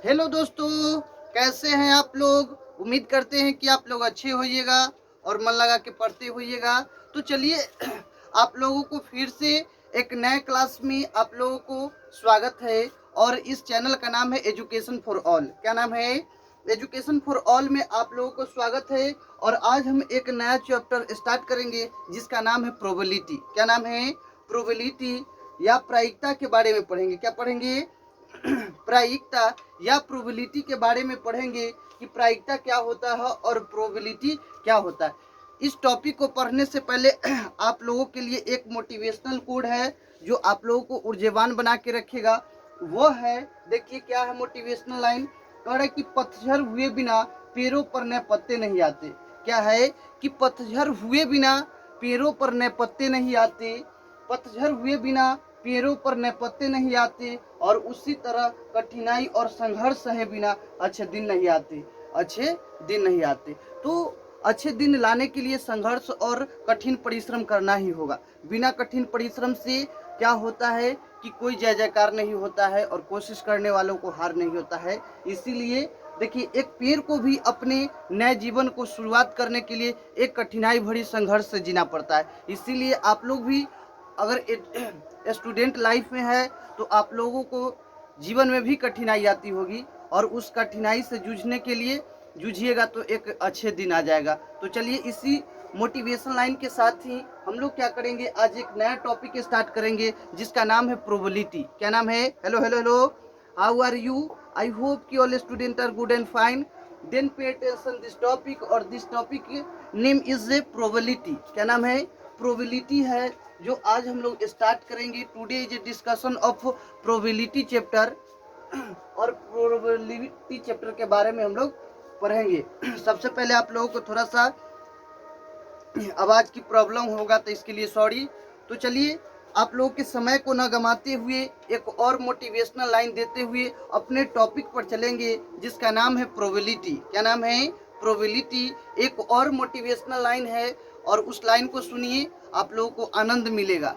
Hello दोस्तों, कैसे हैं आप लोग। उम्मीद करते हैं कि आप लोग अच्छे होइएगा और मन लगा के पढ़ते होइएगा। तो चलिए आप लोगों को फिर से एक नए क्लास में आप लोगों को स्वागत है। और इस चैनल का नाम है एजुकेशन फॉर ऑल। क्या नाम है? एजुकेशन फॉर ऑल में आप लोगों को स्वागत है। और आज हम एक नया चैप्टर स्टार्ट करेंगे जिसका नाम है प्रोबेबिलिटी। क्या नाम है? प्रोबेबिलिटी या प्रायिकता के बारे में पढ़ेंगे। क्या पढ़ेंगे? प्रायिकता या प्रोबेबिलिटी के बारे में पढ़ेंगे कि प्रायिकता क्या होता है और प्रोबेबिलिटी क्या होता है। इस टॉपिक को पढ़ने से पहले आप लोगों के लिए एक मोटिवेशनल कोड है जो आप लोगों को ऊर्जावान बना के रखेगा। वो है, देखिए क्या है मोटिवेशनल लाइन। कह रहा है कि पतझड़ हुए बिना पेड़ों पर नए पत्ते नहीं आते। क्या है कि पतझड़ हुए बिना पेड़ों पर नए पत्ते नहीं आते। पतझड़ हुए बिना पेड़ों पर नए पत्ते नहीं आते। और उसी तरह कठिनाई और संघर्ष सहे बिना अच्छे दिन नहीं आते। अच्छे दिन नहीं आते। तो अच्छे दिन लाने के लिए संघर्ष और कठिन परिश्रम करना ही होगा। बिना कठिन परिश्रम से क्या होता है कि कोई जय जयकार नहीं होता है और कोशिश करने वालों को हार नहीं होता है। इसीलिए देखिए, एक पेड़ को भी अपने नए जीवन को शुरुआत करने के लिए एक कठिनाई भरी संघर्ष से जीना पड़ता है। इसीलिए आप लोग भी अगर स्टूडेंट लाइफ में है तो आप लोगों को जीवन में भी कठिनाई आती होगी और उस कठिनाई से जूझने के लिए जूझिएगा तो एक अच्छे दिन आ जाएगा। तो चलिए इसी मोटिवेशन लाइन के साथ ही हम लोग क्या करेंगे, आज एक नया टॉपिक स्टार्ट करेंगे जिसका नाम है प्रोबेबिलिटी। क्या नाम है? Hello hello hello, how are you? I hope कि all student are good and fine. Then pay attention this topic, और this topic name is a probability. क्या नाम है? प्रोबेबिलिटी है जो आज हम लोग स्टार्ट करेंगे। Today is a discussion of probability chapter. और प्रोबेबिलिटी चैप्टर के बारे में हम लोग पढ़ेंगे। सबसे पहले आप लोगों को थोड़ा सा आवाज की प्रॉब्लम होगा तो इसके लिए सॉरी। तो चलिए आप लोगों के समय को न गंवाते हुए एक और मोटिवेशनल लाइन देते हुए अपने टॉपिक पर चलेंगे जिसका नाम है प्रोबेबिलिटी। क्या नाम है? प्रोबेबिलिटी एक और मोटिवेशनल लाइन है और उस लाइन को सुनिए, आप लोगों को आनंद मिलेगा।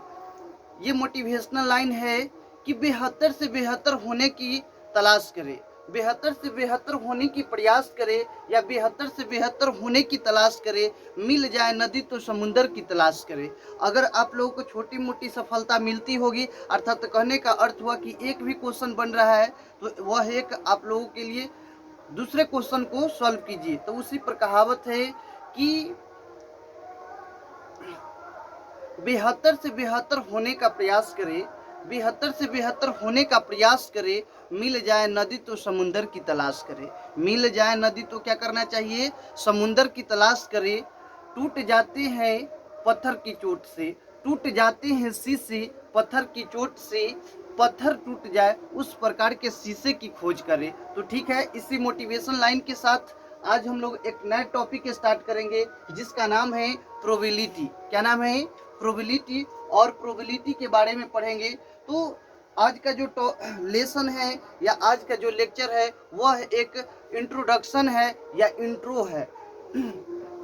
ये मोटिवेशनल लाइन है कि बेहतर से बेहतर होने की तलाश करें। बेहतर से बेहतर होने की प्रयास करे या बेहतर से बेहतर होने की तलाश करे। मिल जाए नदी तो समुंदर की तलाश करे। अगर आप लोगों को छोटी मोटी सफलता मिलती होगी, अर्थात कहने का अर्थ हुआ कि एक भी क्वेश्चन बन रहा है तो वह एक आप लोगों के लिए दूसरे क्वेश्चन को सॉल्व कीजिए। तो उसी पर कहावत है कि बेहतर से बेहतर होने का प्रयास करे। बेहतर से बेहतर होने का प्रयास करे। मिल जाए नदी तो समुंदर की तलाश करे। मिल जाए नदी तो क्या करना चाहिए? समुंदर की तलाश करे। टूट जाते हैं पत्थर की चोट से, टूट जाते हैं शीशे पत्थर की चोट से। पत्थर टूट जाए उस प्रकार के शीशे की खोज करे। तो ठीक है, इसी मोटिवेशन लाइन के साथ आज हम लोग एक नया टॉपिक स्टार्ट करेंगे जिसका नाम है प्रोबेबिलिटी। क्या नाम है? प्रोबेबिलिटी। और प्रोबेबिलिटी के बारे में पढ़ेंगे। तो आज का जो लेसन है या आज का जो लेक्चर है वह एक इंट्रोडक्शन है या इंट्रो है।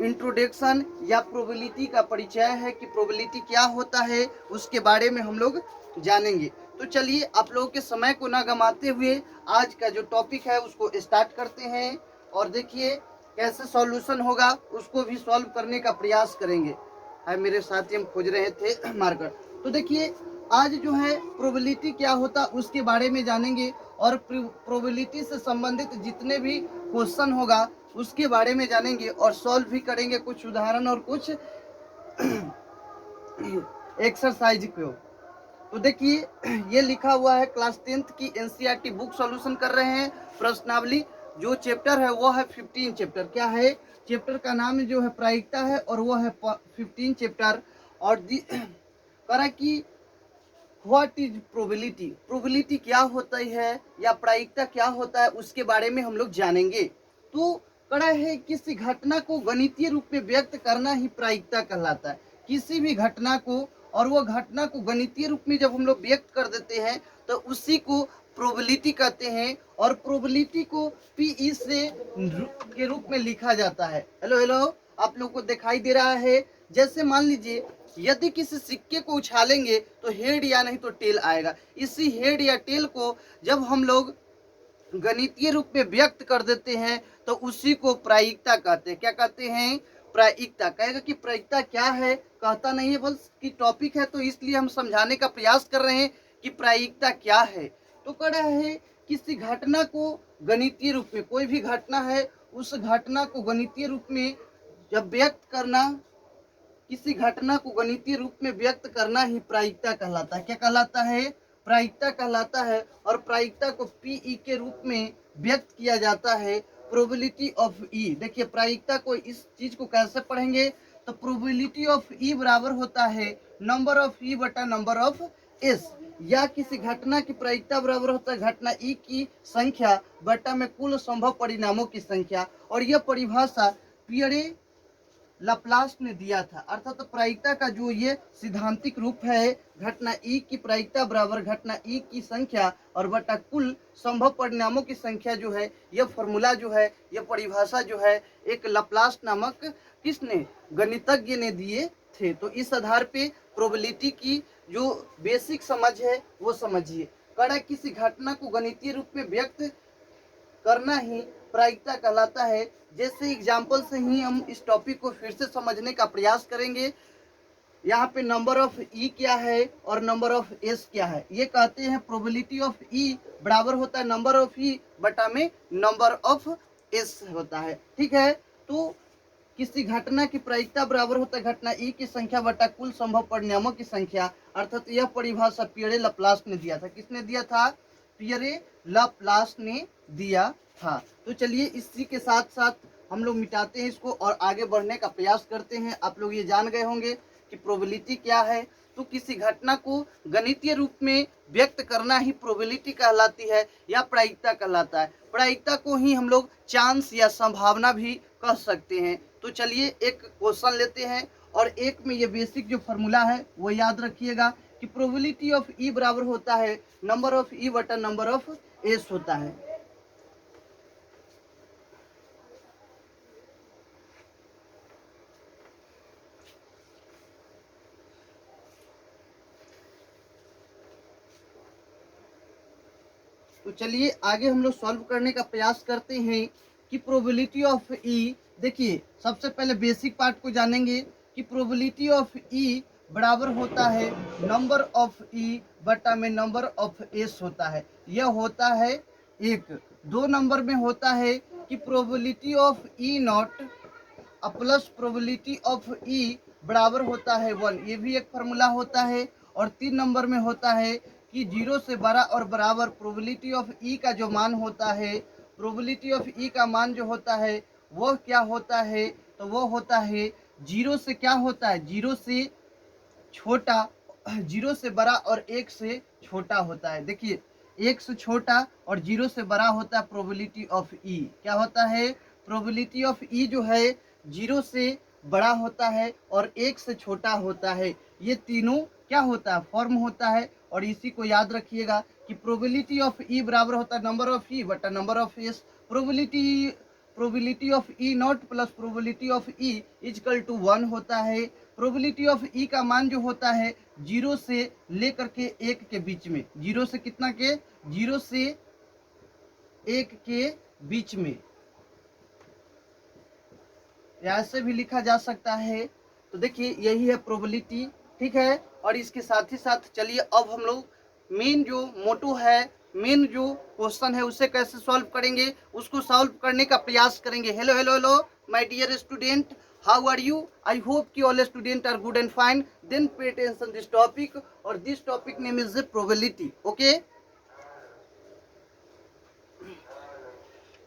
इंट्रोडक्शन या प्रोबेबिलिटी का परिचय है कि प्रोबेबिलिटी क्या होता है, उसके बारे में हम लोग जानेंगे। तो चलिए आप लोगों के समय को ना गंवाते हुए आज का जो टॉपिक है उसको स्टार्ट करते हैं। और देखिए कैसे सॉल्यूशन होगा उसको भी सॉल्व करने का प्रयास करेंगे। है मेरे साथी, हम खोज रहे थे मार्कर। तो देखिए आज जो है प्रोबेबिलिटी क्या होता उसके बारे में जानेंगे और प्रोबेबिलिटी से संबंधित जितने भी क्वेश्चन होगा उसके बारे में जानेंगे और सॉल्व भी करेंगे, कुछ उदाहरण और कुछ एक्सरसाइज को। तो देखिए ये लिखा हुआ है क्लास 10th की एनसीईआरटी बुक सॉल्यूशन कर रहे हैं। प्रश्नावली जो चैप्टर है वो है 15 चैप्टर। क्या है? चैप्टर का नाम जो है प्रायिकता है और वो है 15 चैप्टर। और करा कि व्हाट इज प्रोबेबिलिटी, प्रोबेबिलिटी क्या होता है या प्रायिकता क्या होता है उसके बारे में हम लोग जानेंगे। तो कड़ा है किसी घटना को गणितीय रूप में व्यक्त करना ही प्रायिकता कहलाता है। किसी भी घटना को, और वो घटना को गणितीय रूप में जब हम लोग व्यक्त कर देते हैं तो उसी को प्रोबेबिलिटी कहते हैं। और प्रोबेबिलिटी को पीई से के रूप में लिखा जाता है। हेलो हेलो, आप लोग को दिखाई दे रहा है? जैसे मान लीजिए यदि किसी सिक्के को उछालेंगे तो हेड या नहीं तो टेल आएगा। इसी हेड या टेल को जब हम लोग गणितीय रूप में व्यक्त कर देते हैं तो उसी को प्रायिकता कहते हैं। क्या कहते हैं? प्रायिकता। कहेगा कि प्रायिकता क्या है, कहता नहीं है, बस कि टॉपिक है, तो इसलिए हम समझाने का प्रयास कर रहे हैं कि प्रायिकता क्या है। तो कह रहा है किसी घटना को गणितीय रूप में, कोई भी घटना है उस घटना को गणितीय रूप में जब व्यक्त करना, किसी घटना को गणितीय रूप में व्यक्त करना ही प्रायिकता कहलाता है। क्या कहलाता है? प्रायिकता कहलाता है। और प्रायिकता को पीई के रूप में व्यक्त किया जाता है, प्रोबेबिलिटी ऑफ ई। देखिए प्रायिकता को, इस चीज को कैसे पढ़ेंगे, तो प्रोबेबिलिटी ऑफ ई बराबर होता है नंबर ऑफ ई बटा नंबर ऑफ एस, या किसी घटना की प्रायिकता बराबर होता है घटना ई की संख्या बटा में कुल संभव परिणामों की संख्या। और यह परिभाषा पियरे लाप्लास ने दिया था। अर्थात तो प्रायिकता का जो ये सिद्धांतिक रूप है, घटना ई की प्रायिकता बराबर घटना ई की संख्या और बटा कुल संभव परिणामों की संख्या, जो है यह फॉर्मूला जो है, यह परिभाषा जो है एक लाप्लास नामक किसने, गणितज्ञ ने दिए थे। तो इस आधार पे प्रोबेबिलिटी की जो बेसिक समझ है वो समझिए। कड़ा किसी घटना को गणितीय रूप में व्यक्त करना ही प्रायिकता कहलाता है। जैसे एग्जाम्पल से ही हम इस टॉपिक को फिर से समझने का प्रयास करेंगे। यहाँ पे नंबर ऑफ ई क्या है और नंबर ऑफ एस क्या है। ये कहते हैं प्रोबेबिलिटी ऑफ ई बराबर होता है नंबर ऑफ ई बटा में नंबर ऑफ एस होता है। ठीक है, तो किसी घटना की प्रायिकता बराबर होता है घटना ई की संख्या बटा कुल संभव परिणामों की संख्या। अर्थात यह परिभाषा पियरे लाप्लास ने दिया था। किसने दिया था? पियरे लाप्लास ने दिया था। तो चलिए इसी के साथ साथ हम लोग मिटाते हैं इसको और आगे बढ़ने का प्रयास करते हैं। आप लोग ये जान गए होंगे कि प्रोबेबिलिटी क्या है। तो किसी घटना को गणितीय रूप में व्यक्त करना ही प्रोबेबिलिटी कहलाती है या प्रायिकता कहलाता है। प्रायिकता को ही हम लोग चांस या संभावना भी कह सकते हैं। तो चलिए एक क्वेश्चन लेते हैं और एक में ये बेसिक जो फॉर्मूला है वो याद रखिएगा कि प्रोबेबिलिटी ऑफ ई बराबर होता है नंबर ऑफ ई बटा नंबर ऑफ एस होता है। तो चलिए आगे हम लोग सॉल्व करने का प्रयास करते हैं कि प्रोबेबिलिटी ऑफ ई। देखिए सबसे पहले बेसिक पार्ट को जानेंगे कि प्रोबेबिलिटी ऑफ ई बराबर होता है नंबर ऑफ ई बटा में नंबर ऑफ एस होता है। यह होता है एक। दो नंबर में होता है कि probability of E not plus probability of E बराबर होता है 1। ये भी एक फार्मूला होता है। और 3 नंबर में होता है कि 0 से बड़ा और बराबर प्रोबेबिलिटी ऑफ ई का जो मान होता है, प्रोबेबिलिटी ऑफ ई का मान जो होता है वह क्या होता है, तो वो होता है 0 से क्या होता है, 0 से छोटा, 0 से बड़ा और 1 से छोटा होता है। देखिए 1 से छोटा और 0 से बड़ा होता है प्रोबेबिलिटी ऑफ ई। क्या होता है? प्रोबेबिलिटी ऑफ ई जो है 0 से बड़ा होता है और 1 से छोटा होता है। ये तीनों क्या होता है? फॉर्म होता है। और इसी को याद रखिएगा कि प्रोबेबिलिटी ऑफ ई बराबर होता है नंबर ऑफ ई बटा number of S. Probability of E not plus probability of E equal to 1 होता है। प्रोबेबिलिटी ऑफ ई का मान जो होता है 0 से लेकर के 1 के बीच में, 0 से कितना के, 0 से 1 के बीच में, ऐसे भी लिखा जा सकता है। तो देखिए यही है प्रोबेबिलिटी। ठीक है, और इसके साथ ही साथ चलिए अब हम लोग मेन जो मोटो है, मेन जो क्वेश्चन है उसे कैसे सॉल्व करेंगे, उसको सॉल्व करने का प्रयास करेंगे। Hello hello hello my dear student, how are you? I hope कि all student are good and fine. Then pay attention this topic, और this topic name is probability. Okay,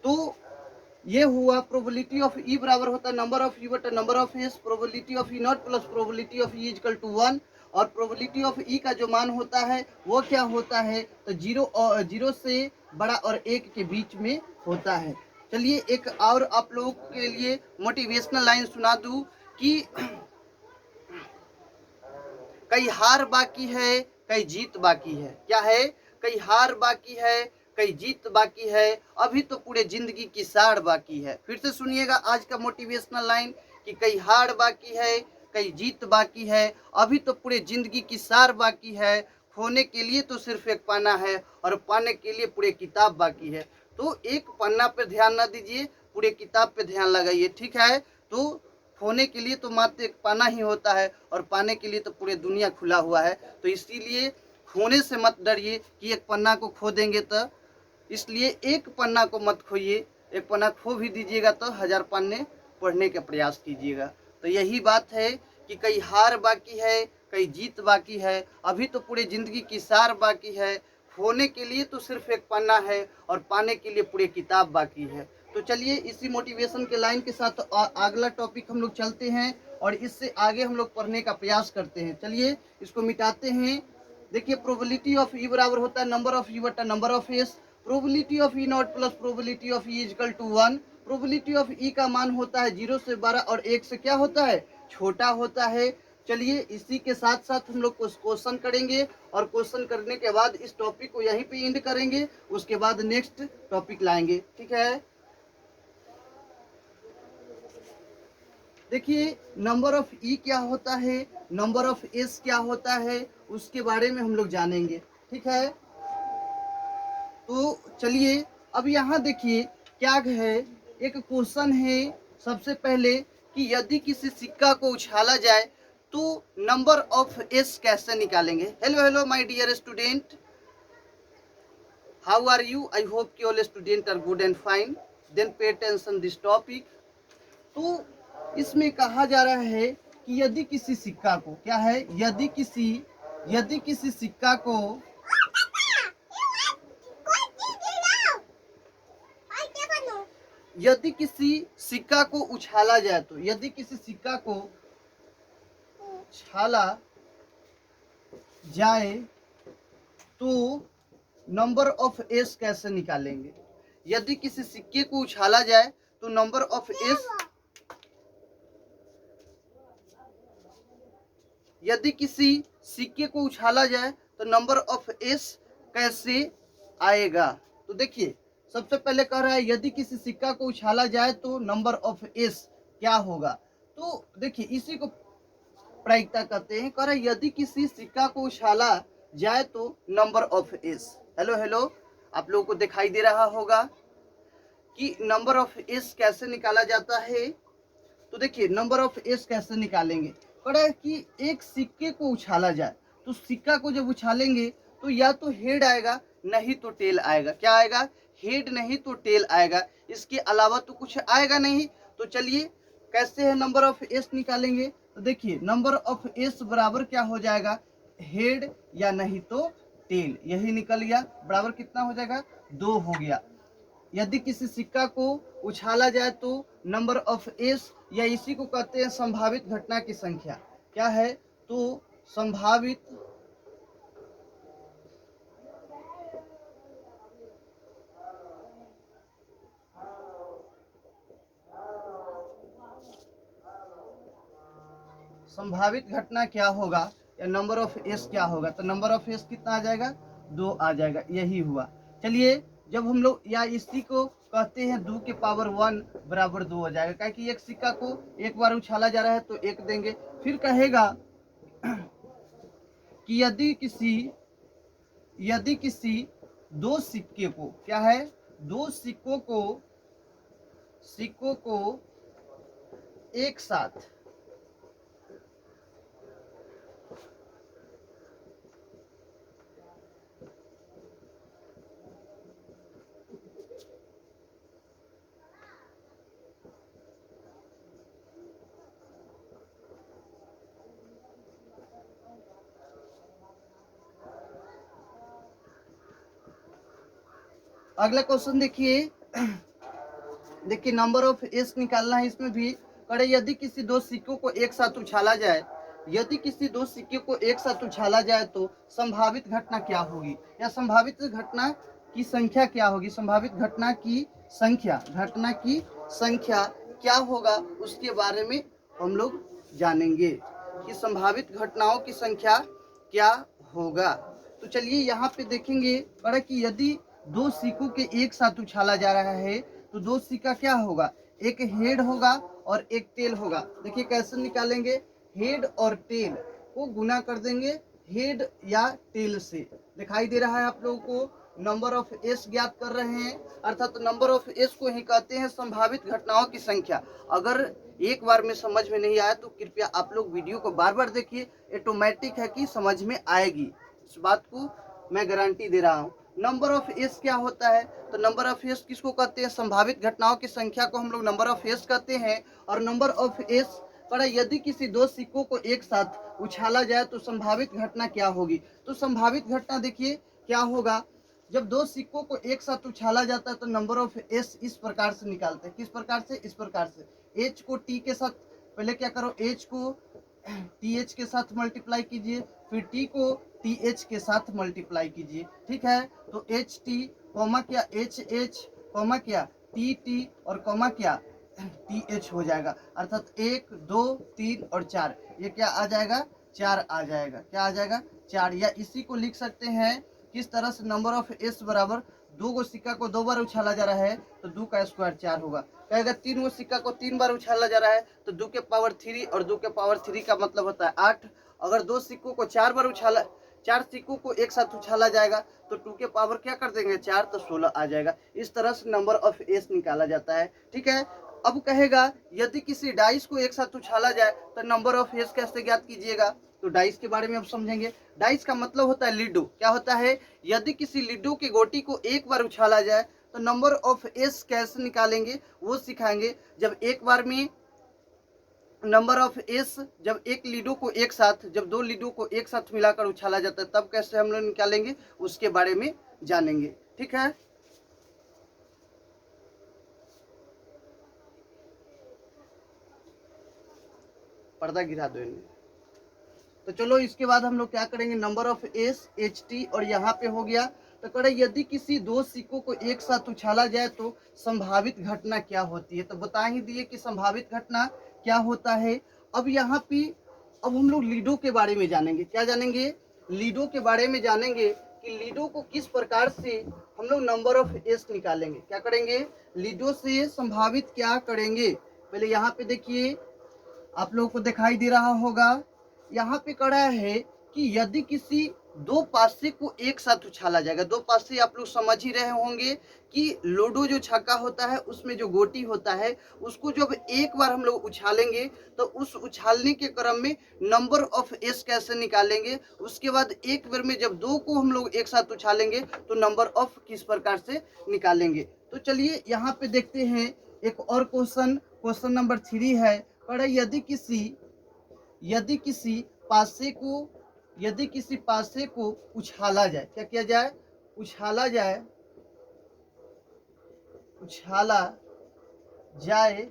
तो ये हुआ प्रोबेबिलिटी ऑफ ई बराबर होता है number of E बटा number of S. Probability of E not plus probability of E equal to 1। और probability of E का जो मान होता है वो क्या होता है, तो 0 से बड़ा और 1 के बीच में होता है। चलिए एक और आप लोगों के लिए मोटिवेशनल लाइन सुना दूं कि कई हार बाकी है, कई जीत बाकी है। क्या है? कई हार बाकी है, कई जीत बाकी है, अभी तो पूरे जिंदगी की साड़ बाकी है। फिर से सुनिएगा आज का मोटिवेशनल लाइन कि कई हार बाकी है, कई जीत बाकी है, अभी तो पूरे जिंदगी की सार बाकी है, खोने के लिए तो सिर्फ एक पाना है और पाने के लिए पूरे किताब बाकी है। तो एक पन्ना पे ध्यान ना दीजिए, पूरे किताब पे ध्यान लगाइए, ठीक है। तो खोने के लिए तो मात्र एक पन्ना ही होता है और पाने के लिए तो पूरे दुनिया खुला हुआ है। तो इसीलिए खोने से मत डरिए कि एक पन्ना को खो देंगे, तो इसलिए एक पन्ना को मत खोइए। एक पन्ना खो भी दीजिएगा तो 1000 पन्ने पढ़ने का प्रयास कीजिएगा। तो यही बात है कि कई हार बाकी है, कई जीत बाकी है, अभी तो पूरे ज़िंदगी की सार बाकी है। खोने के लिए तो सिर्फ एक पन्ना है और पाने के लिए पूरे किताब बाकी है। तो चलिए इसी मोटिवेशन के लाइन के साथ अगला टॉपिक हम लोग चलते हैं और इससे आगे हम लोग पढ़ने का प्रयास करते हैं। चलिए इसको मिटाते हैं। देखिए प्रोबेबिलिटी ऑफ ई बराबर होता है नंबर ऑफ ई बटा number of S. Probability of E not plus probability of E equal to 1। Probability of E का मान होता है 0 से 12 और 1 से क्या होता है, छोटा होता है। चलिए इसी के साथ साथ हम लोग कुछ क्वेश्चन करेंगे और क्वेश्चन करने के बाद इस टॉपिक को यहीं पे एंड करेंगे, उसके बाद नेक्स्ट टॉपिक लाएंगे, ठीक है। देखिए नंबर ऑफ ई क्या होता है, नंबर ऑफ एस क्या होता है, उसके बारे में हम लोग जानेंगे, ठीक है। तो चलिए अब यहाँ देखिए क्या है, एक क्वेश्चन है सबसे पहले कि यदि किसी सिक्का को उछाला जाए तो नंबर ऑफ एस कैसे निकालेंगे। Hello hello my dear student, how are you, I hope कि all student are good and fine, then pay attention this topic. तो इसमें कहा जा रहा है कि यदि किसी सिक्का को क्या है, यदि किसी सिक्का को यदि किसी सिक्का को उछाला जाए तो यदि किसी सिक्का को उछाला जाए तो नंबर ऑफ एस कैसे निकालेंगे। यदि किसी सिक्के को उछाला जाए तो नंबर ऑफ एस, यदि किसी सिक्के को उछाला जाए तो नंबर ऑफ एस कैसे आएगा। तो देखिए सबसे पहले कह रहा है यदि किसी सिक्का को उछाला जाए तो नंबर ऑफ एस क्या होगा। तो देखिए इसी को प्रायिकता कहते हैं। कह रहा है यदि किसी सिक्का को उछाला जाए तो number of S. Hello hello, आप लोगों को दिखाई दे रहा होगा कि नंबर ऑफ एस कैसे निकाला जाता है। तो देखिए नंबर ऑफ एस कैसे निकालेंगे। कह रहा है कि एक सिक्के को उछाला जाए तो सिक्का को जब उछालेंगे तो या तो हेड आएगा नहीं तो टेल आएगा। क्या आएगा, हेड नहीं तो टेल आएगा, इसके अलावा तो कुछ आएगा नहीं। तो चलिए कैसे है नंबर ऑफ एस निकालेंगे। तो देखिए नंबर ऑफ एस बराबर क्या हो जाएगा, हेड या नहीं तो टेल, यही निकल गया। बराबर कितना हो जाएगा, 2 हो गया। यदि किसी सिक्का को उछाला जाए तो नंबर ऑफ एस, या इसी को कहते हैं संभावित घटना की संख्या। क्या है, तो संभावित संभावित घटना क्या होगा या नंबर ऑफ एस क्या होगा। तो नंबर ऑफ एस कितना आ जाएगा, 2 आ जाएगा, यही हुआ। चलिए जब हम लोग या इसी को कहते हैं 2 के पावर 1 बराबर 2 हो जाएगा, क्या कि एक सिक्का को एक बार उछाला जा रहा है तो 1 देंगे। फिर कहेगा कि यदि किसी 2 सिक्के को, क्या है, 2 सिक्कों को एक साथ अगला क्वेश्चन देखिए नंबर ऑफ एस निकालना है। इसमें भी करे यदि किसी 2 सिक्कों को एक साथ उछाला जाए, यदि किसी 2 सिक्के को एक साथ उछाला जाए तो संभावित घटना क्या होगी या संभावित घटना की संख्या क्या होगी। संभावित घटना की संख्या क्या होगा उसके बारे में हम लोग जानेंगे कि संभावित घटनाओं की संख्या क्या होगा। तो चलिए यहाँ पे देखेंगे पढ़ा कि यदि 2 सिक्कों के एक साथ उछाला जा रहा है तो 2 सिक्का क्या होगा, एक हेड होगा और एक टेल होगा। देखिए कैसे निकालेंगे, हेड और टेल को गुना कर देंगे हेड या टेल से। दिखाई दे रहा है आप लोगों को। नंबर ऑफ एस ज्ञात कर रहे हैं, अर्थात नंबर ऑफ एस को ही कहते हैं संभावित घटनाओं की संख्या। अगर एक बार में समझ में नहीं आया तो कृपया आप लोग वीडियो को बार बार देखिए, ऑटोमेटिक है कि समझ में आएगी, इस बात को मैं गारंटी दे रहा हूँ। नंबर ऑफ एस क्या होता है? तो नंबर ऑफ एस किसको कहते हैं? संभावित घटनाओं की संख्या को हम लोग नंबर ऑफ एस कहते हैं। और नंबर ऑफ एस पर यदि किसी दो सिक्कों को एक साथ उछाला जाए तो संभावित घटना क्या होगी? तो संभावित घटना देखिए क्या होगा, जब दो सिक्कों को एक साथ उछाला जाता है तो नंबर ऑफ एस इस प्रकार से निकालते हैं। किस प्रकार से? इस प्रकार से। एच को टी के साथ, पहले क्या करो, एच को टी एच के साथ मल्टीप्लाई कीजिए, फिर टी को टी एच के साथ मल्टीप्लाई कीजिए, ठीक है। तो एच टी कॉमा क्या एच एच कॉमा क्या टी टी और कॉमा क्या टी एच हो जाएगा, अर्थात 1 2 3 और 4, ये क्या आ जाएगा? 4 आ जाएगा। क्या आ जाएगा? 4। या इसी को लिख सकते हैं किस तरह से, नंबर ऑफ एस बराबर दो गो सिक्का को दो बार उछाला जा रहा है तो 2 का स्क्वायर 4 होगा। कहेगा 3 गो सिक्का को 3 बार उछाला जा रहा है तो 2 के पावर 3, और 2 के पावर 3 का मतलब होता है 8। अगर दो सिक्कों को 4 बार उछाला, 4 सिक्कों को एक साथ उछाला जाएगा तो 2 के पावर क्या कर देंगे? 4, तो 16 आ जाएगा। इस तरह से नंबर ऑफ एस निकाला जाता है, ठीक है। अब कहेगा यदि किसी डाइस को एक साथ उछाला जाए तो नंबर ऑफ एस कैसे ज्ञात कीजिएगा? तो डाइस के बारे में अब समझेंगे। डाइस का मतलब होता है लीडो। क्या होता है? यदि किसी लीडो की गोटी को एक बार उछाला जाए तो नंबर ऑफ एस कैसे निकालेंगे वो सिखाएंगे। जब एक बार में नंबर ऑफ एस, जब एक लीडो को एक साथ, जब दो लीडो को एक साथ मिलाकर उछाला जाता है तब कैसे हम लोग निकालेंगे उसके बारे में जानेंगे, ठीक है। पर्दा गिरा दो इन्हें। तो चलो इसके बाद हम लोग क्या करेंगे, number of S H T, और यहाँ पे हो गया। तो करें यदि किसी दो सिक्कों को एक साथ उछाला जाए तो संभावित घटना क्या होती है? तो बता ही दिए कि संभावित घटना क्या होता है। अब यहाँ पे अब हम लोग लीडो के बारे में जानेंगे। क्या जानेंगे? लीडो के बारे में जानेंगे कि लीडो को किस प्रकार से हम लोग नंबर ऑफ एस निकालेंगे। क्या करेंगे? लीडो से संभावित क्या करेंगे। पहले यहाँ पे देखिए, आप लोगों को दिखाई दे रहा होगा, यहाँ पे कड़ा है कि यदि किसी दो पासे को एक साथ उछाला जाएगा। दो पासे आप लोग समझ ही रहे होंगे कि लूडो जो छक्का होता है उसमें जो गोटी होता है उसको जब एक बार हम लोग उछालेंगे तो उस उछालने के क्रम में नंबर ऑफ एस कैसे निकालेंगे। उसके बाद एक बार में जब दो को हम लोग एक साथ उछालेंगे तो नंबर ऑफ किस प्रकार से निकालेंगे। तो चलिए यहाँ पे देखते हैं एक और क्वेश्चन, क्वेश्चन नंबर 3 है। यदि किसी पासे को यदि किसी पासे को उछाला जाए, क्या किया जाए? उछाला जाए, उछाला जाए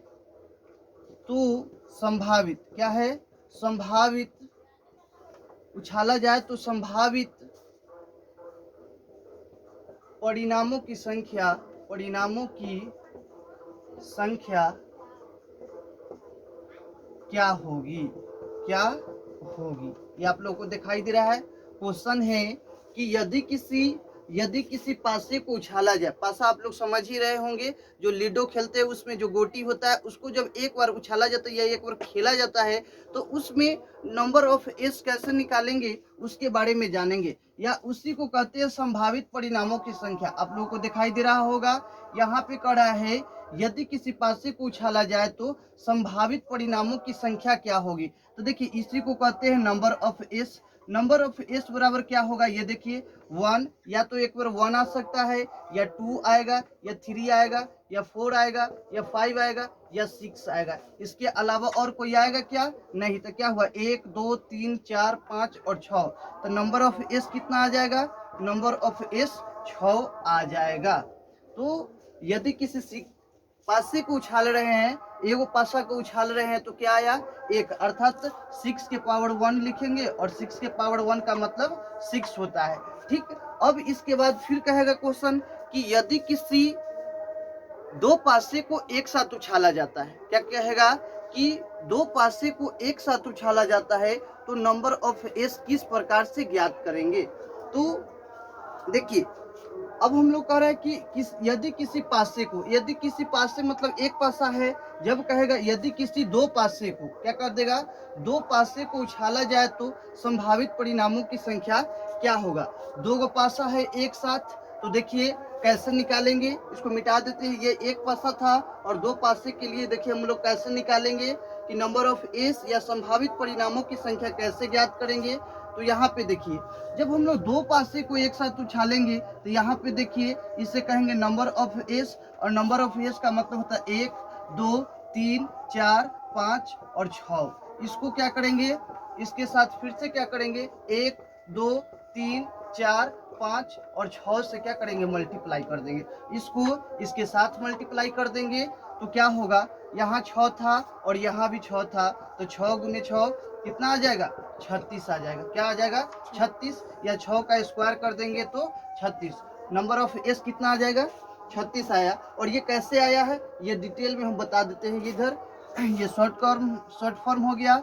तो संभावित क्या है? संभावित, उछाला जाए तो संभावित परिणामों की संख्या, परिणामों की संख्या क्या होगी? क्या होगी? ये आप लोगों को दिखाई दे रहा है। क्वेश्चन है कि यदि किसी पासे को उछाला जाए, पासा आप लोग समझ ही रहे होंगे, जो लीडो खेलते हैं उसमें जो गोटी होता है उसको जब एक बार उछाला जाता है या एक बार खेला जाता है तो उसमें नंबर ऑफ एस कैसे निकालेंगे उसके बारे में जानेंगे, या उसी को कहते हैं संभावित परिणामों की संख्या। आप लोगों को दिखाई दे रहा होगा, यहाँ पे कह रहा है यदि किसी पासे को उछाला जाए तो संभावित परिणामों की संख्या क्या होगी। तो देखिए इसी को कहते हैं number of S. Number of S बराबर क्या होगा? ये देखिए 1, या तो एक बार 1 आ सकता है, या 2 आएगा, या 3 आएगा, या 4 आएगा, या 5 आएगा, या 6 आएगा। इसके अलावा और कोई आएगा क्या? नहीं। तो क्या हुआ? 1 2 3 4 5 और 6। तो नंबर ऑफ एस कितना आ जाएगा? नंबर ऑफ एस 6 आ जाएगा। तो यदि किसी पासे को उछाल रहे हैं, एगो पासा को उछाल रहे हैं तो क्या आया? 1, अर्थात 6 के पावर 1 लिखेंगे, और 6 के पावर 1 का मतलब 6 होता है, ठीक। अब इसके बाद फिर कहेगा क्वेश्चन कि यदि किसी दो पासे को एक साथ उछाला जाता है, क्या कहेगा कि दो पासे को एक साथ उछाला जाता है तो नंबर ऑफ एस किस प्रकार से ज्ञात करेंगे। तो देखिए अब हम लोग कह रहे हैं कि यदि किसी पासे मतलब एक पासा है, जब कहेगा यदि किसी दो पासे को, क्या कर देगा? दो पासे को उछाला जाए तो संभावित परिणामों की संख्या क्या होगा। दो गो पासा है एक साथ तो देखिए कैसे निकालेंगे, इसको मिटा देते हैं। ये एक पासा था और दो पासे के लिए देखिए हम लोग कैसे निकालेंगे कि नंबर ऑफ एस या संभावित परिणामों की संख्या कैसे ज्ञात करेंगे। तो यहाँ पे देखिए जब हम लोग दो पासे को एक साथ उछालेंगे तो यहाँ पे देखिए इसे कहेंगे नंबर ऑफ एस, और नंबर ऑफ एस का मतलब होता है 1 2 3 4 5 और 6। इसको क्या करेंगे, इसके साथ फिर से क्या करेंगे, 1 2 3 4 5 और 6 से क्या करेंगे, मल्टीप्लाई कर देंगे। इसको इसके साथ मल्टीप्लाई कर देंगे तो क्या होगा, यहाँ 6 था और यहाँ भी 6 था, तो 6 गुने 6 कितना आ जाएगा, 36 आ जाएगा। क्या आ जाएगा, 36, या 6 का स्क्वायर कर देंगे तो 36। नंबर ऑफ एस कितना आ जाएगा, 36 आया। और ये कैसे आया है ये डिटेल में हम बता देते हैं। इधर ये शॉर्ट फॉर्म हो गया,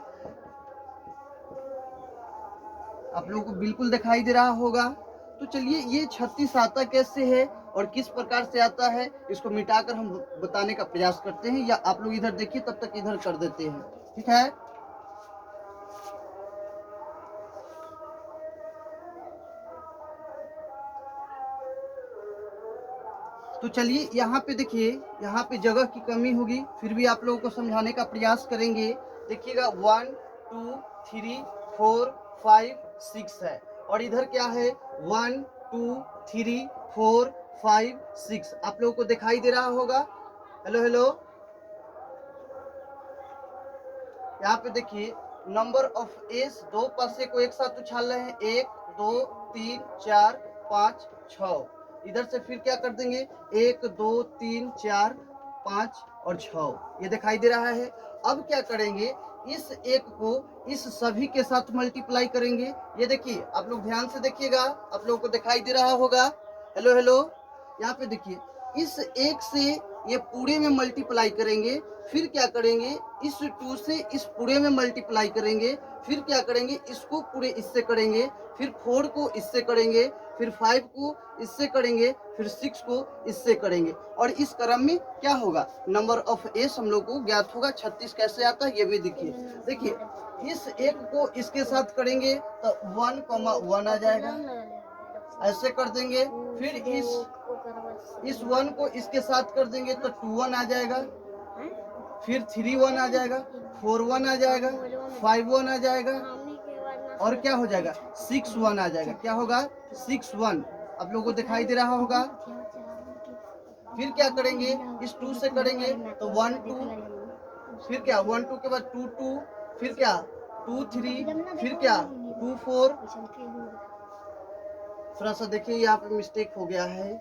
आप लोगों को बिल्कुल दिखाई दे रहा होगा। तो चलिए ये 36 आता कैसे है और किस प्रकार से आता है, इसको मिटाकर हम बताने का प्रयास करते हैं, या आप लोग इधर देखिए तब तक इधर कर देते हैं, ठीक है। तो चलिए यहाँ पे देखिए, यहाँ पे जगह की कमी होगी, फिर भी आप लोगों को समझाने का प्रयास करेंगे। देखिएगा 1 2 3 4 5 6 है, और इधर क्या है 1 2 3 4 5 6। आप लोगों को दिखाई दे रहा होगा। हेलो हेलो, यहाँ पे देखिए नंबर ऑफ एस, दो पासे को एक साथ उछाल रहे हैं, 1 2 3 4 5 6। इधर से फिर क्या कर देंगे, 1 2 3 4 5 और 6, ये दिखाई दे रहा है। अब क्या करेंगे, इस एक को इस सभी के साथ मल्टीप्लाई करेंगे। ये देखिए आप लोग ध्यान से देखिएगा, आप लोगों को दिखाई दे रहा होगा। हेलो हेलो, यहाँ पे देखिए इस एक से ये पूरे में मल्टीप्लाई करेंगे, फिर क्या करेंगे, इस 2 से इस पूरे में मल्टीप्लाई करेंगे, फिर क्या करेंगे, इसको पूरे इससे करेंगे, फिर 4 को इससे करेंगे, फिर 5 को इससे करेंगे, फिर 6 को इससे करेंगे, और इस क्रम में क्या होगा, नंबर ऑफ एस हम लोग को ज्ञात होगा। 36 कैसे आता है ये भी देखिए। देखिए इस एक को इसके साथ करेंगे तो 1, 1 आ जाएगा, ऐसे कर देंगे। फिर इस 1 को इसके साथ कर देंगे तो 2 1 आ जाएगा, फिर 3 1 आ जाएगा, 4 1 आ जाएगा, 5 1 आ जाएगा, और क्या हो जाएगा, 6 1 आ जाएगा। क्या होगा, 6 1, आप लोगों को दिखाई दे रहा होगा। फिर क्या करेंगे, इस 2 से करेंगे तो 1 2, फिर क्या 1 2 के बाद 2 2, फिर क्या 2 3, फिर क्या 2 4। थोड़ा सा देखिए यहाँ पे मिस्टेक हो गया है,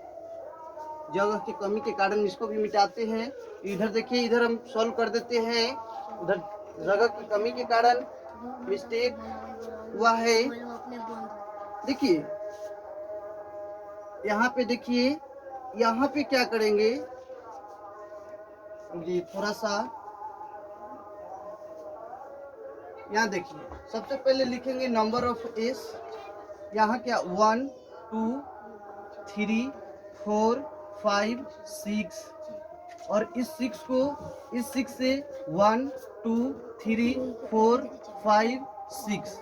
जगह की कमी के कारण इसको भी मिटाते हैं। इधर देखिए, इधर हम सॉल्व कर देते हैं, उधर जगह की कमी के कारण मिस्टेक हुआ है। देखिए यहाँ पे देखिए, यहाँ पे क्या करेंगे जी, थोड़ा सा यहाँ देखिए, सबसे पहले लिखेंगे नंबर ऑफ एस। यहाँ क्या 1 2 3 4 5 6, और इस 6 को इस 6 से 1 2 3 4 5 6,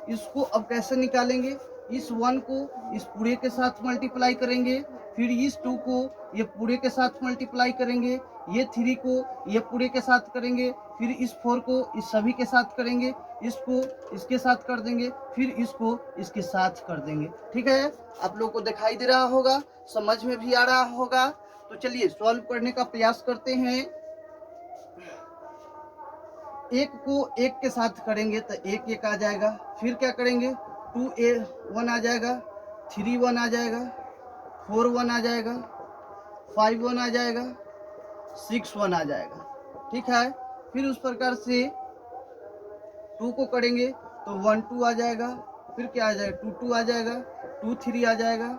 इसको अब कैसे निकालेंगे, इस 1 को इस पूरे के साथ मल्टीप्लाई करेंगे, फिर इस 2 को ये पूरे के साथ मल्टीप्लाई करेंगे, ये 3 को ये पूरे के साथ करेंगे, फिर इस 4 को इस सभी के साथ करेंगे, इसको इसके साथ कर देंगे, फिर इसको इसके साथ कर देंगे। ठीक है, आप लोगों को दिखाई दे रहा होगा, समझ में भी आ रहा होगा। तो चलिए सॉल्व करने का प्रयास करते हैं। एक को एक के साथ करेंगे तो एक एक आ जाएगा, फिर क्या करेंगे 2 1 आ जाएगा, 3 1 आ जाएगा, 4 1 आ जाएगा, 5 1 आ जाएगा, 6 1 आ जाएगा। ठीक है, फिर उस प्रकार से 2 को करेंगे तो 1 2 आ जाएगा, फिर क्या आ जाएगा 2 2 आ जाएगा, 2 3 आ जाएगा,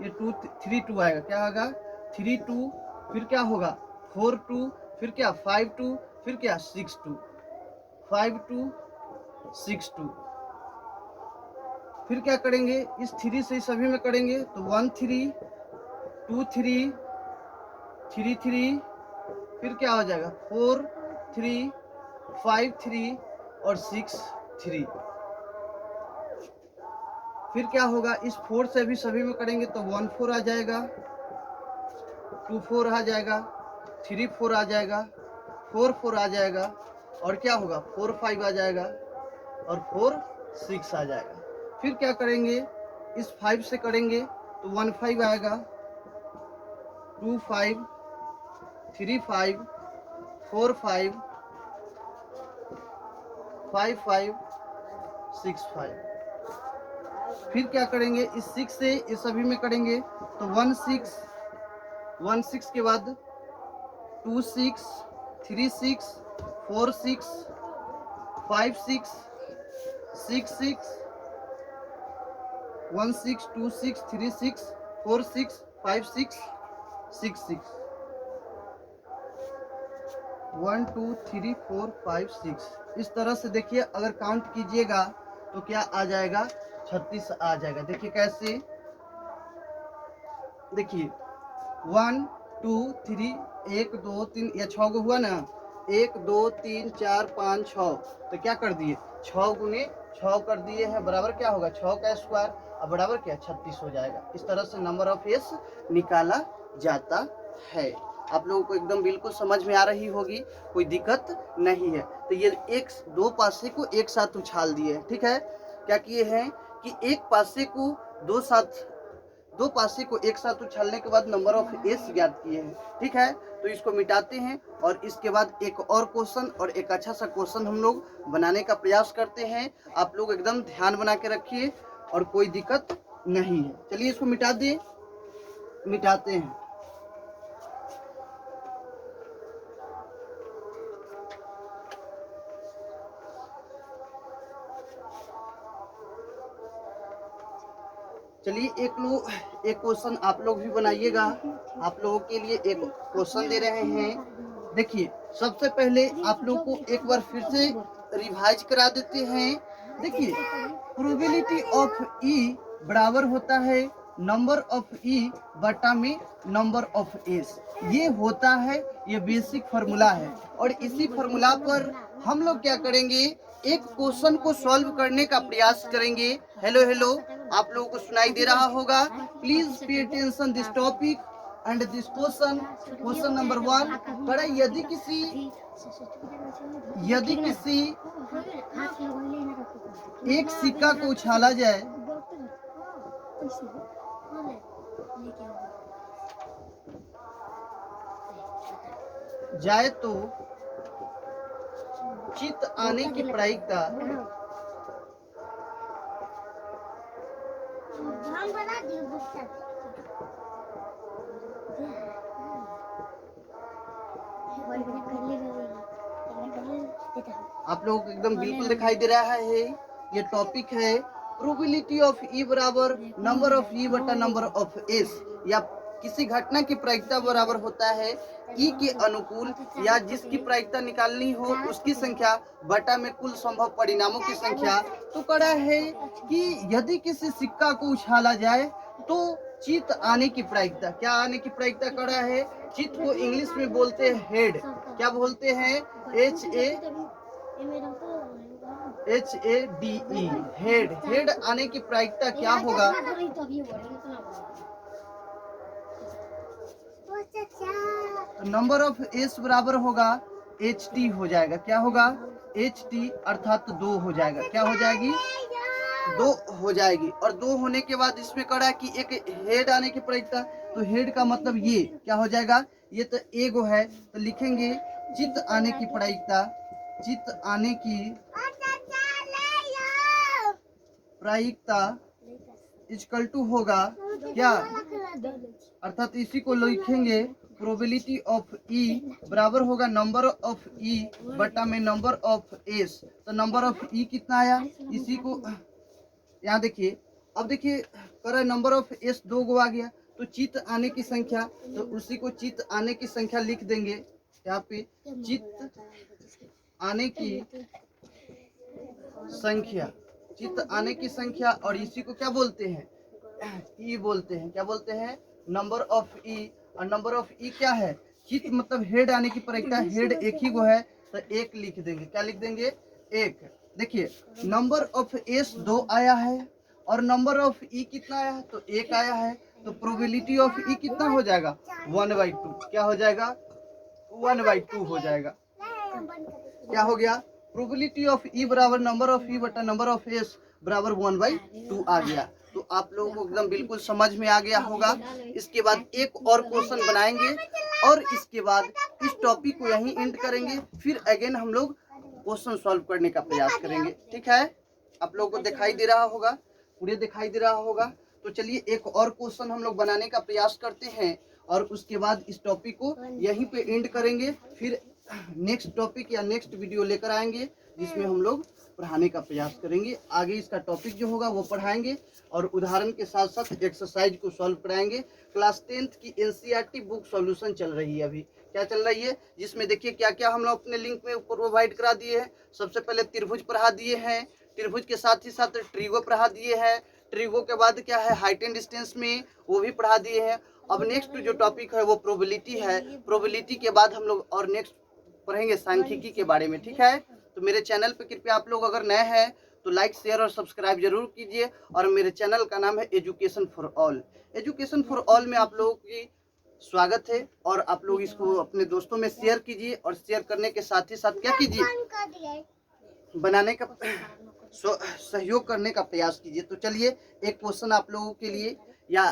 ये 2 3 2 आएगा, क्या होगा 3 2, फिर क्या होगा 4 2, फिर क्या 5 2, फिर क्या 6 2, 5 2 6 2। फिर क्या करेंगे, इस 3 से सभी में करेंगे तो 1 3 2 3 3 3, फिर क्या हो जाएगा 4 3 5 3 और 6 3। फिर क्या होगा, इस 4 से भी सभी में करेंगे तो 1 4 आ जाएगा, 2 4 आ जाएगा, 3 4 आ जाएगा, 4 4 आ जाएगा, और क्या होगा 4 5 आ जाएगा, और 4 6 आ जाएगा। फिर क्या करेंगे, इस 5 से करेंगे तो 1 5 आएगा, 2 5, 3 5, 4 5, 5 5, 6 5। फिर क्या करेंगे, इस 6 से इस सभी में करेंगे तो 1 6, 1 6 के बाद 2 6, 3 6, 4 6, 5 6, 6 6, 1 6, 2 6, 3 6, 4 6, 5 6, 6 6, 1 2 3 4 5 6। इस तरह से देखिए, अगर काउंट कीजिएगा तो क्या आ जाएगा, 36 आ जाएगा। देखिए कैसे, देखिए 1 2 3, 1 2 3, या 6 गो हुआ ना, 1 2 3 4 5 6, तो क्या कर दिए 6 गुने 6 कर दिए हैं, बराबर क्या होगा 6 का स्क्वायर, अब बराबर क्या 36 हो जाएगा। इस तरह से नंबर ऑफ एस निकाला जाता है। आप लोगों को एकदम बिल्कुल समझ में आ रही होगी, कोई दिक्कत नहीं है। तो ये एक दो पासे को एक साथ उछाल दिए, ठीक है। क्या किए हैं कि एक पासे को दो पासे को एक साथ उछालने के बाद नंबर ऑफ एस ज्ञात किए हैं, ठीक है। तो इसको मिटाते हैं और इसके बाद एक और क्वेश्चन और एक अच्छा सा क्वेश्चन हम लोग बनाने का प्रयास करते हैं। आप लोग एकदम ध्यान बना के रखिए और कोई दिक्कत नहीं है। चलिए इसको मिटा दें, मिटाते हैं। चलिए एक क्वेश्चन आप लोग भी बनाइएगा। आप लोगों के लिए एक क्वेश्चन दे रहे हैं। देखिए सबसे पहले आप लोग को एक बार फिर से रिवाइज करा देते हैं। देखिए प्रोबेबिलिटी ऑफ ई बराबर होता है नंबर ऑफ ई बटा में नंबर ऑफ एस। ये होता है, ये बेसिक फार्मूला है। और इसी फार्मूला पर हम लोग क्या करेंगे, एक क्वेश्चन को सॉल्व करने का प्रयास करेंगे। हेलो हेलो, आप लोगों को सुनाई दे रहा होगा। Please pay attention this topic and this question. Question number 1 बड़ा, यदि किसी एक सिक्का को उछाला जाए तो चित आने की प्रायिकता आप लोगों को एकदम बिल्कुल दिखाई दे रहा है। ये टॉपिक है प्रोबेबिलिटी ऑफ ई बराबर नंबर ऑफ ई बटा नंबर ऑफ एस, या किसी घटना की प्रायिकता बराबर होता है ई के अनुकूल या जिसकी प्रायिकता निकालनी हो उसकी संख्या बटा में कुल संभव परिणामों की संख्या। तो कड़ा है कि यदि किसी सिक्का को उछाला जाए तो चित आने की प्रायिकता, क्या आने की प्रायिकता कड़ा है, चित को इंग्लिश में बोलते हैं हेड। क्या बोलते हैं, HADE, हेड। हेड आने की प्रायिकता क्या होगा, नंबर ऑफ एस बराबर होगा HT हो जाएगा। क्या होगा, HT अर्थात 2 हो जाएगा। क्या हो जाएगी, 2 हो जाएगी। और 2 होने के बाद इसमें करा कि एक हेड आने की प्रायिकता, तो हेड का मतलब ये क्या हो जाएगा, ये तो एगो है, तो लिखेंगे चित्त आने की प्रायिकता, चित्त आने की प्रायिकता इक्वल टू होगा क्या, अर्थात इसी को लिखेंगे प्रोबेबिलिटी ऑफ ई बराबर होगा नंबर ऑफ ई बटा में नंबर ऑफ एस। तो नंबर ऑफ ई कितना आया, इसी को यहाँ देखिए। अब देखिए कर नंबर ऑफ एस 2 गो आ गया, तो चित्त आने की संख्या, तो उसी को चित्त आने की संख्या लिख देंगे यहाँ पे, चित्त आने की संख्या, चित्त आने की संख्या। और इसी को क्या बोलते हैं, ई बोलते हैं। क्या बोलते हैं, नंबर ऑफ ई। और नंबर ऑफ ई क्या है, चित्त मतलब हेड आने की प्रायिकता, हेड एक ही गो है तो 1 लिख देंगे। क्या लिख देंगे, 1। देखिए नंबर ऑफ एस 2 आया है, और नंबर ऑफ ई कितना आया है, तो 1 आया है, तो प्रोबेबिलिटी ऑफ ई कितना हो जाएगा 1/2। क्या हो जाएगा 1/2 हो जाएगा। क्या हो गया, प्रोबेबिलिटी ऑफ ई बराबर नंबर ऑफ ई बटा नंबर ऑफ एस बराबर 1/2 आ गया। तो आप लोगों को एकदम बिल्कुल समझ में आ गया होगा। इसके बाद एक और क्वेश्चन बनाएंगे और इसके बाद इस टॉपिक को यहीं एंड करेंगे। फिर अगेन हम लोग क्वेश्चन सॉल्व करने का प्रयास करेंगे। ठीक है, आप लोगों को दिखाई दे रहा होगा, पूरे दिखाई दे रहा होगा। तो चलिए एक और क्वेश्चन हम लोग बनाने का प्रयास करते हैं और उसके बाद इस टॉपिक को यहीं पे एंड करेंगे। फिर नेक्स्ट टॉपिक या नेक्स्ट वीडियो लेकर आएंगे जिसमें हम लोग पढ़ाने का प्रयास करेंगे। आगे इसका टॉपिक जो होगा वो पढ़ाएंगे और उदाहरण के साथ साथ एक्सरसाइज को सॉल्व कराएंगे। क्लास 10th की एनसीईआरटी बुक सॉल्यूशन चल रही है अभी। क्या चल रही है, जिसमें देखिए क्या क्या हम लोग अपने लिंक में प्रोवाइड करा दिए हैं। सबसे पहले त्रिभुज पढ़ा दिए हैं, त्रिभुज के साथ ही साथ ट्रिगो पढ़ा दिए हैं, ट्रिगो के बाद क्या है हाइट एंड डिस्टेंस में वो भी पढ़ा दिए हैं। अब नेक्स्ट जो टॉपिक है वो प्रोबेबिलिटी है। प्रोबेबिलिटी के बाद हम लोग और नेक्स्ट पढ़ेंगे सांख्यिकी के बारे में। ठीक है, तो मेरे चैनल पे कृपया आप लोग अगर नए हैं तो लाइक शेयर और सब्सक्राइब जरूर कीजिए। और मेरे चैनल का नाम है education for all. Education for all में आप लोगों की स्वागत है और आप लोग इसको अपने दोस्तों में शेयर कीजिए और शेयर करने के साथ ही साथ क्या कीजिए, बनाने का सहयोग करने का प्रयास कीजिए। तो चलिए एक क्वेश्चन आप लोगों के लिए, या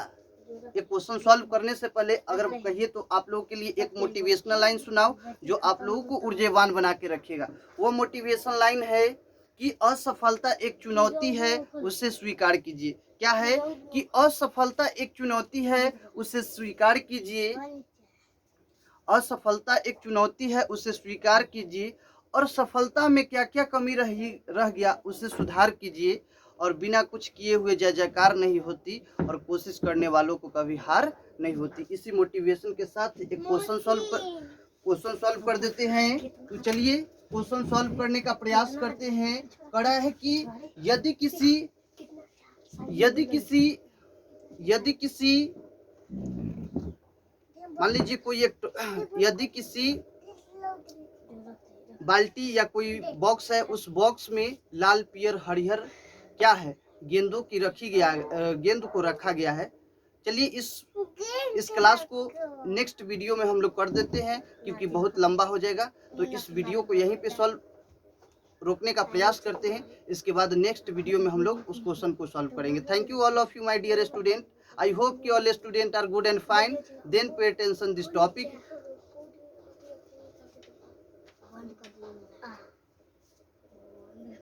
एक क्वेश्चन सॉल्व करने से पहले अगर कहिए तो आप लोगों के लिए एक मोटिवेशनल लाइन सुनाओ जो आप लोगों को ऊर्जावान बना के रखेगा। वो मोटिवेशनल लाइन है कि असफलता एक चुनौती है, उसे स्वीकार कीजिए। क्या है कि असफलता एक चुनौती है, उसे स्वीकार कीजिए। असफलता एक चुनौती है, उसे स्वीकार कीजिए और सफलता में क्या क्या कमी रह गया उसे सुधार कीजिए। और बिना कुछ किए हुए जय जयकार नहीं होती और कोशिश करने वालों को कभी हार नहीं होती। इसी मोटिवेशन के साथ एक क्वेश्चन सॉल्व कर देते हैं। तो चलिए क्वेश्चन सॉल्व करने का प्रयास करते हैं। कड़ा है कि यदि किसी मान लीजिए कोई एक, यदि किसी बाल्टी या कोई बॉक्स है, उस बॉक्स में लाल पियर हरिहर क्या है गेंदों की गेंद को रखा गया है। चलिए इस क्लास को नेक्स्ट वीडियो में हम लोग कर देते हैं क्योंकि बहुत लंबा हो जाएगा। तो इस वीडियो को यहीं पे रोकने का प्रयास करते हैं। इसके बाद नेक्स्ट वीडियो में हम लोग उस क्वेश्चन को सॉल्व करेंगे। Thank you all of you my dear student. I hope you all students are good and fine. Then pay attention this topic.